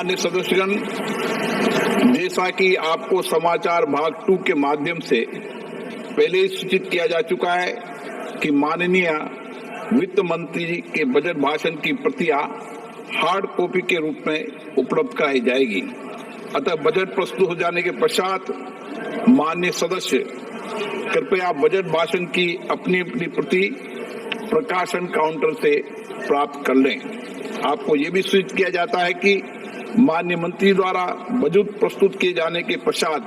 माननीय सदस्यगण, जैसा कि आपको समाचार भाग 2 के माध्यम से पहले ही सूचित किया जा चुका है कि माननीय वित्त मंत्री के बजट भाषण की प्रतियां हार्ड कॉपी के रूप में उपलब्ध कराई जाएगी। अतः बजट प्रस्तुत हो जाने के पश्चात माननीय सदस्य कृपया बजट भाषण की अपनी अपनी प्रति प्रकाशन काउंटर से प्राप्त कर लें। आपको ये भी सूचित किया जाता है कि माननीय मंत्री द्वारा बजट प्रस्तुत किए जाने के पश्चात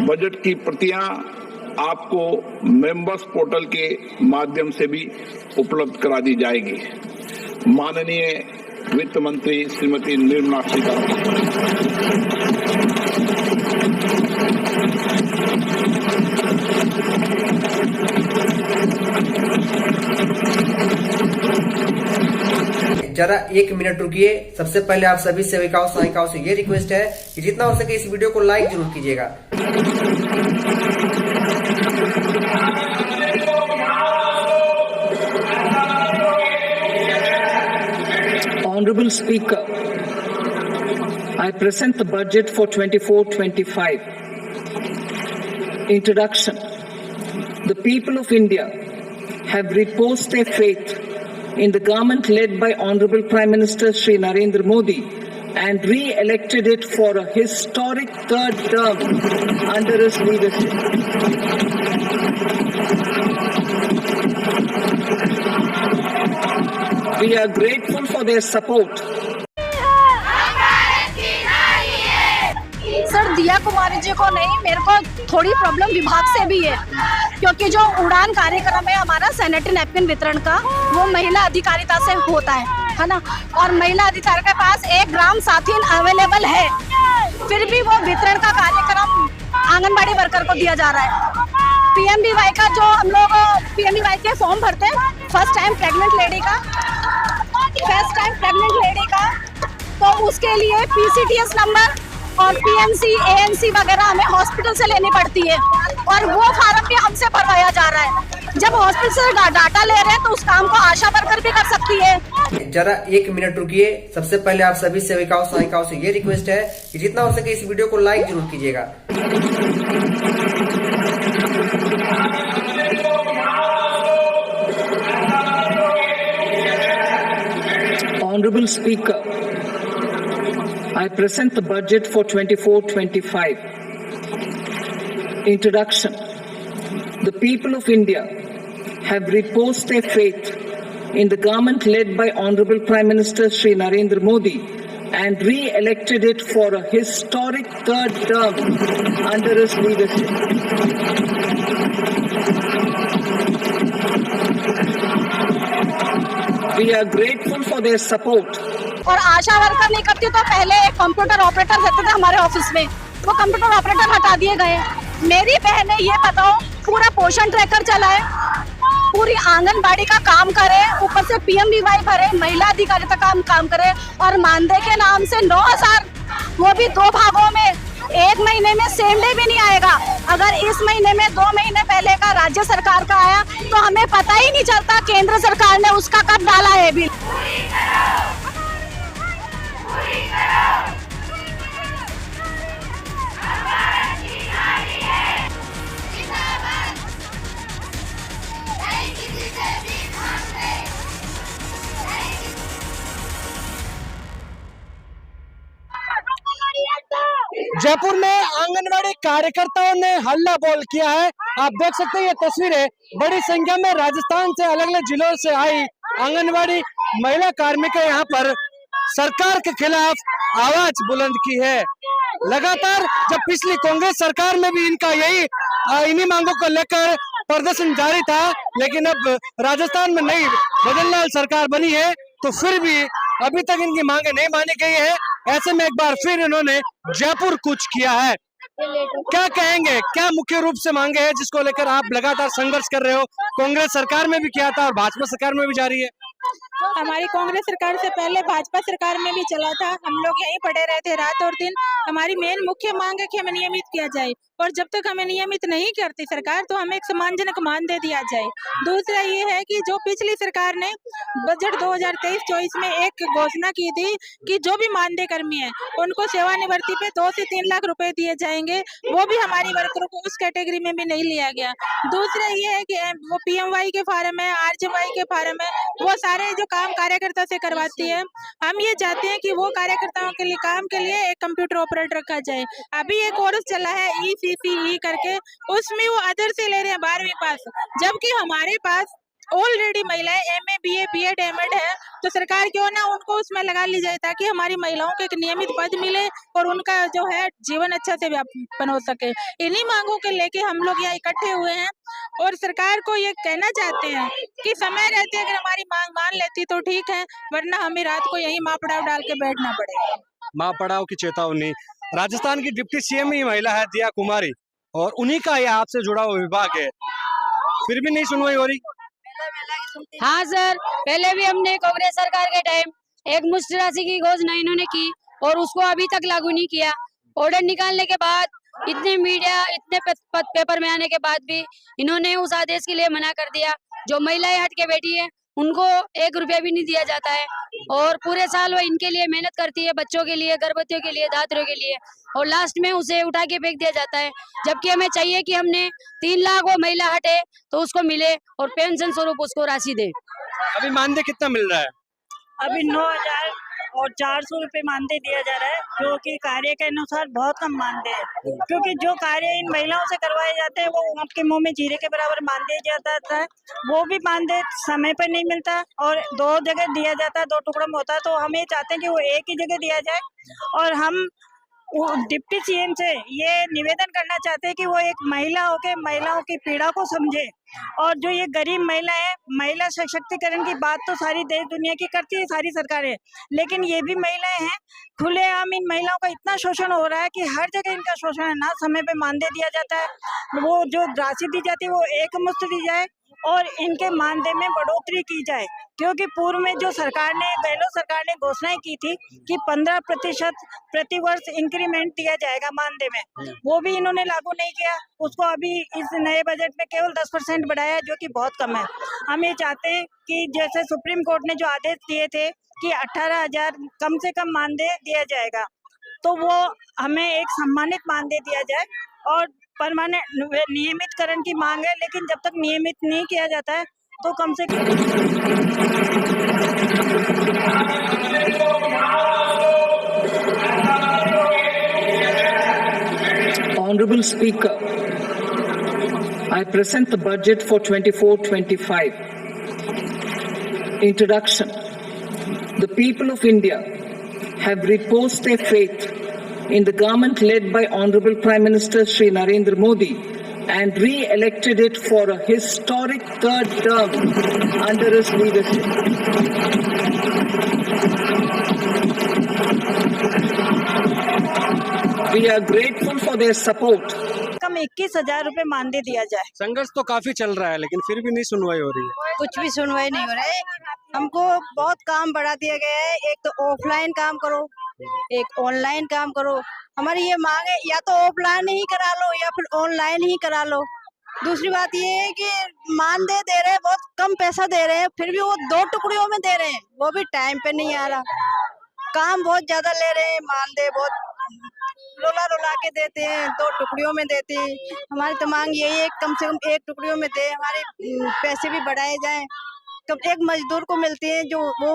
बजट की प्रतियां आपको मेंबर्स पोर्टल के माध्यम से भी उपलब्ध करा दी जाएगी। माननीय वित्त मंत्री श्रीमती निर्मला सीतारमण। जरा 1 मिनट रुकिए। सबसे पहले आप सभी सेविकाओं सहायिकाओं से ये रिक्वेस्ट है कि जितना हो सके इस वीडियो को लाइक जरूर कीजिएगा। Honorable Speaker, I present the budget for 24-25. Introduction. The people of India have reposed their faith in the government led by Honorable Prime Minister Shri Narendra Modi and re-elected it for a historic third term under his leadership. We are grateful for their support. Sir, दिया कुमारी जी को नहीं, मेरे को थोड़ी problem विभाग से भी है, क्योंकि जो उड़ान कार्यक्रम है हमारा सैनिटरी नैपकिन वितरण का, वो महिला अधिकारिता से होता है ना, और महिला अधिकारी के पास 1 ग्राम साथीन अवेलेबल है, फिर भी वो वितरण का कार्यक्रम आंगनबाड़ी वर्कर को दिया जा रहा है। पीएमबीवाई का जो हम लोग पीएमबीवाई के फॉर्म भरते हैं, फर्स्ट टाइम प्रेग्नेंट लेडी का, तो उसके लिए पीसीटीएस नंबर और पीएमसी एएनसी वगैरह हमें हॉस्पिटल से लेनी पड़ती है, और वो फार्म भी हमसे भरवाया जा रहा है। जब हॉस्पिटल से डाटा ले रहे हैं तो उस काम को आशा वर्कर भी कर सकती है। जरा 1 मिनट रुकिए। सबसे पहले आप सभी सेविकाओं सहायिकाओं से ये रिक्वेस्ट है कि जितना हो सके इस वीडियो को लाइक जरूर कीजिएगा। Honorable Speaker, I present the budget for 24-25. Introduction. The people of India have reposed their faith in the government led by Honorable Prime Minister Shri Narendra Modi and re-elected it for a historic third term under his leadership. We are grateful for their support. और आशा worker नहीं करती तो पहले एक computer operator रहते थे हमारे office में, वो कंप्यूटर ऑपरेटर हटा दिए गए। मेरी बहन ने ये बताओ, पूरा पोषण ट्रैकर चलाए, पूरी आंगनबाड़ी का काम करे, ऊपर से पीएमबीवाई भरे, महिला अधिकारिता का काम करे, और मानदेय के नाम से 9,000, वो भी 2 भागों में, 1 महीने में सेम डे भी नहीं आएगा। अगर इस महीने में 2 महीने पहले का राज्य सरकार का आया तो हमें पता ही नहीं चलता केंद्र सरकार ने उसका कब डाला है बिल। जयपुर में आंगनवाड़ी कार्यकर्ताओं ने हल्ला बोल किया है। आप देख सकते हैं ये तस्वीरें, बड़ी संख्या में राजस्थान से अलग अलग जिलों से आई आंगनवाड़ी महिला कार्मिक यहाँ पर सरकार के खिलाफ आवाज बुलंद की है। लगातार जब पिछली कांग्रेस सरकार में भी इनका इन्हीं मांगों को लेकर प्रदर्शन जारी था, लेकिन अब राजस्थान में नई बदनलाल सरकार बनी है तो फिर भी अभी तक इनकी मांगे नहीं मानी गई है। ऐसे में एक बार फिर इन्होंने जयपुर कूच किया है। क्या कहेंगे, क्या मुख्य रूप से मांगे हैं जिसको लेकर आप लगातार संघर्ष कर रहे हो? कांग्रेस सरकार में भी किया था और भाजपा सरकार में भी जारी है। हमारी कांग्रेस सरकार से पहले भाजपा सरकार में भी चला था, हम लोग यहीं पड़े रहते रात और दिन। हमारी मेन मुख्य मांग है कि हमें नियमित किया जाए, और जब तक हमें नियमित नहीं करती सरकार तो हमें एक सम्मानजनक मानदेय दिया जाए। दूसरा ये है कि जो पिछली सरकार ने बजट 2023-24 में एक घोषणा की थी कि जो भी मानदेय कर्मी है उनको सेवानिवृत्ति पे 2 से 3 लाख रुपए दिए जाएंगे, वो भी हमारी वर्करों को उस कैटेगरी में भी नहीं लिया गया। दूसरा ये है कि वो PMY के फार्म है, RJY के फार्म है, वो सारे जो काम कार्यकर्ता से करवाती है। हम ये चाहते हैं कि वो कार्यकर्ताओं के लिए काम के लिए एक कंप्यूटर ऑपरेटर रखा जाए। अभी एक कोर्स चला है ECCE करके, उसमें वो अदर से ले रहे हैं 12वीं पास, जबकि हमारे पास ऑलरेडी महिलाएं MA BA BEd MAd है, तो सरकार क्यों ना उनको उसमें लगा ली जाए ताकि हमारी महिलाओं को एक नियमित पद मिले और उनका जो है जीवन अच्छा से व्यापन हो सके। इन्हीं मांगों के लेके हम लोग यहाँ इकट्ठे हुए हैं और सरकार को ये कहना चाहते हैं कि समय रहते अगर हमारी मांग मान लेती तो ठीक है, वरना हमें रात को यही माँ पड़ाव डाल के बैठना पड़ेगा। माँ पड़ाव की चेतावनी। राजस्थान की डिप्टी CM ही महिला है दिया कुमारी, और उन्हीं का ये आपसे जुड़ा हुआ विभाग है, फिर भी नहीं सुनवाई हो रही। हाँ सर, पहले भी हमने कांग्रेस सरकार के टाइम एक मुश्त राशि की घोषणा इन्होंने की और उसको अभी तक लागू नहीं किया। ऑर्डर निकालने के बाद इतने मीडिया इतने पेपर में आने के बाद भी इन्होंने उस आदेश के लिए मना कर दिया। जो महिलाएं हट के बैठी है उनको 1 रुपया भी नहीं दिया जाता है, और पूरे साल वो इनके लिए मेहनत करती है, बच्चों के लिए, गर्भवतियों के लिए, दात्रियों के लिए, और लास्ट में उसे उठा के फेंक दिया जाता है। जबकि हमें चाहिए कि हमने 3 लाख वो महिला हटे तो उसको मिले और पेंशन स्वरूप उसको राशि दे। अभी मानदेय कितना मिल रहा है? अभी 9,000 और 400 रुपए मानदेय दिया जा रहा है, जो कि कार्य के अनुसार बहुत कम मानदेय है, क्योंकि जो कार्य इन महिलाओं से करवाए जाते हैं वो आपके मुंह में जीरे के बराबर मानदेय दिया जाता है। वो भी मानदेय समय पर नहीं मिलता और 2 जगह दिया जाता है, 2 टुकड़ों में होता है। तो हम ये चाहते हैं कि वो एक ही जगह दिया जाए, और हम डिप्टी CM से ये निवेदन करना चाहते हैं कि वो एक महिला होकर महिलाओं की पीड़ा को समझे, और जो ये गरीब महिला है, महिला सशक्तिकरण की बात तो सारी देश दुनिया की करती है सारी सरकारें, लेकिन ये भी महिलाएं हैं। खुलेआम इन महिलाओं का इतना शोषण हो रहा है कि हर जगह इनका शोषण है। ना समय पे मानदेय दिया जाता है, वो जो राशि दी जाती है वो एक मुश्त दी जाए और इनके मानदेय में बढ़ोतरी की जाए, क्योंकि पूर्व में जो सरकार ने गहलोत सरकार ने घोषणाएं की थी कि 15% प्रति वर्ष इंक्रीमेंट दिया जाएगा मानदेय में, वो भी इन्होंने लागू नहीं किया। उसको अभी इस नए बजट में केवल 10% बढ़ाया, जो कि बहुत कम है। हम ये चाहते हैं कि जैसे सुप्रीम कोर्ट ने जो आदेश दिए थे कि 18,000 कम से कम मानदेय दिया जाएगा, तो वो हमें एक सम्मानित मानदेय दिया जाए। और परमानेंट नियमितकरण की मांग है, लेकिन जब तक नियमित नहीं किया जाता है तो कम से कम Honorable Speaker, I present the budget for 24-25. Introduction. The people of India have reposed their faith in the government led by Honorable Prime Minister Shri Narendra Modi and re-elected it for a historic 3rd term under his leadership. We are grateful for their support. कम 21,000 रुपए मानदेय दिया जाए। संघर्ष तो काफी चल रहा है, लेकिन फिर भी नहीं सुनवाई हो रही है। कुछ भी सुनवाई नहीं हो रहा है। हमको बहुत काम बढ़ा दिया गया है, एक तो ऑफलाइन काम करो, एक ऑनलाइन काम करो। हमारी ये मांग है या तो ऑफलाइन ही करा लो या फिर ऑनलाइन ही करा लो। दूसरी बात ये है कि मानदेय दे रहे हैं, बहुत कम पैसा दे रहे हैं, फिर भी वो 2 टुकड़ियों में दे रहे हैं, वो भी टाइम पे नहीं आ रहा। काम बहुत ज्यादा ले रहे हैं, मानदेय बहुत रुला के देते हैं, 2 टुकड़ियों में देते हैं। हमारी तो मांग यही है कम से कम 1 टुकड़ियों में दे, हमारे पैसे भी बढ़ाए जाएं। कब एक मजदूर को मिलती है जो वो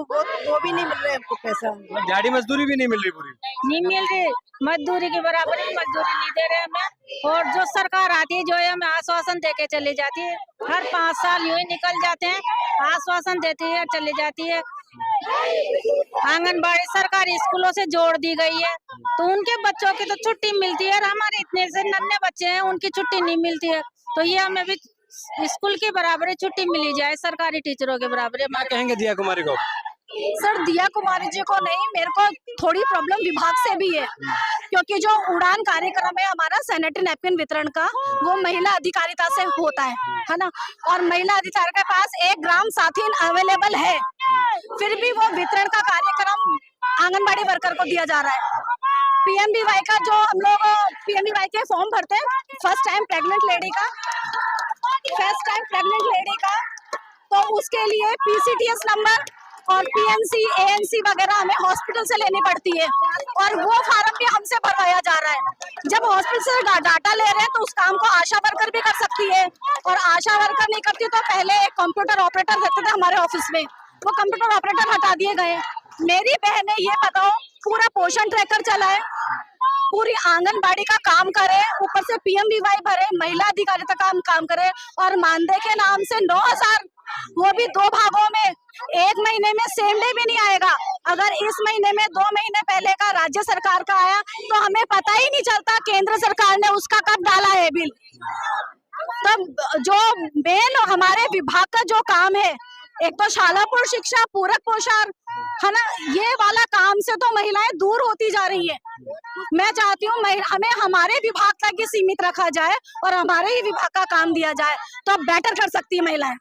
भी नहीं मिल रहा है हमको पैसा। दिहाड़ी मजदूरी भी नहीं मिल रही पूरी, नहीं मिल रही, मजदूरी के बराबर ही मजदूरी नहीं दे रहे हमें। और जो सरकार आती है जो है हमें आश्वासन देके चली जाती है, हर 5 साल यूं ही निकल जाते हैं, आश्वासन देती है चली जाती है। आंगनबाड़ी सरकारी स्कूलों से जोड़ दी गई है, तो उनके बच्चों की तो छुट्टी मिलती है, और हमारे इतने से नन्हे बच्चे हैं उनकी छुट्टी नहीं मिलती है। तो ये हमें भी स्कूल के बराबर छुट्टी मिली जाए, सरकारी टीचरों के बराबर। क्या कहेंगे दिया कुमारी को? सर दिया कुमारी जी को नहीं, मेरे को थोड़ी प्रॉब्लम विभाग से भी है। क्योंकि जो उड़ान कार्यक्रम है हमारा सैनिटरी नैपकिन वितरण का, वो महिला अधिकारिता से होता है ना। और महिला अधिकारी के पास 1 ग्राम साथीन अवेलेबल है, फिर भी वो वितरण का कार्यक्रम आंगनबाड़ी वर्कर को दिया जा रहा है। पीएमवीवाई का जो हम लोग पीएमवीवाई के फॉर्म भरते हैं, फर्स्ट टाइम प्रेग्नेंट लेडी का, तो उसके लिए पीसीटीएस नंबर और पीएनसी एएनसी वगैरह हमें हॉस्पिटल से लेनी पड़ती है, और वो फार्म भी हमसे भरवाया जा रहा है। जब हॉस्पिटल से डाटा ले रहे हैं तो उस काम को आशा वर्कर भी कर सकती है, और आशा वर्कर नहीं करती तो पहले एक कंप्यूटर ऑपरेटर रहते थे हमारे ऑफिस में, वो कंप्यूटर ऑपरेटर हटा दिए गए। मेरी बहनें ये बताओ, पूरा पोषण ट्रैकर चलाए, पूरी आंगनबाड़ी का काम करे, ऊपर से पीएमवीवाई भरे, महिला अधिकारिता का काम करे, और मानदेय के नाम से 9,000, वो भी 2 भागों में। 1 महीने में सेम डे भी नहीं आएगा। अगर इस महीने में 2 महीने पहले का राज्य सरकार का आया तो हमें पता ही नहीं चलता केंद्र सरकार ने उसका कब डाला है बिल। तब जो मेन हमारे विभाग का जो काम है, एक तो शाला पूर्व शिक्षा, पूरक पोषण है ना, ये वाला काम से तो महिलाएं दूर होती जा रही है। मैं चाहती हूँ हमें हमारे विभाग तक ही सीमित रखा जाए और हमारे ही विभाग का काम दिया जाए, तो बेटर कर सकती है महिलाएं।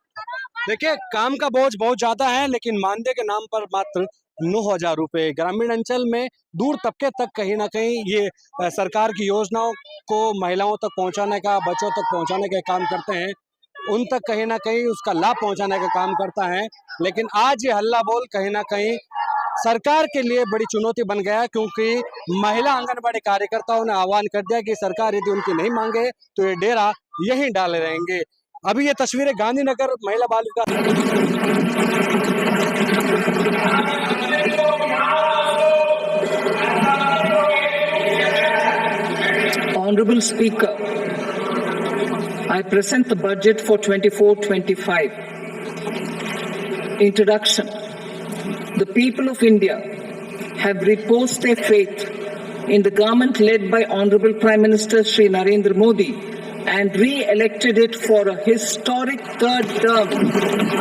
देखिए, काम का बोझ बहुत ज्यादा है, लेकिन मानदेय के नाम पर मात्र 9,000 रुपए। ग्रामीण अंचल में दूर तबके तक कहीं ना कहीं ये सरकार की योजनाओं को महिलाओं तक पहुंचाने का, बच्चों तक पहुंचाने का काम करते हैं, उन तक कहीं ना कहीं उसका लाभ पहुंचाने का काम करता है। लेकिन आज ये हल्ला बोल कहीं ना कहीं सरकार के लिए बड़ी चुनौती बन गया, क्योंकि महिला आंगनबाड़ी कार्यकर्ताओं ने आह्वान कर दिया कि सरकार यदि उनकी नहीं मांगे तो ये डेरा यहीं डाले रहेंगे। अभी ये तस्वीरें गांधीनगर महिला बालिका Honorable Speaker, I present the budget for 24-25. Introduction. The people of India have reposed their faith in the government led by Honorable Prime Minister Shri Narendra Modi and re-elected it for a historic 3rd term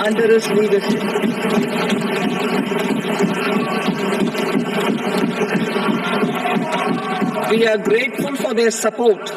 under his leadership. We are grateful for their support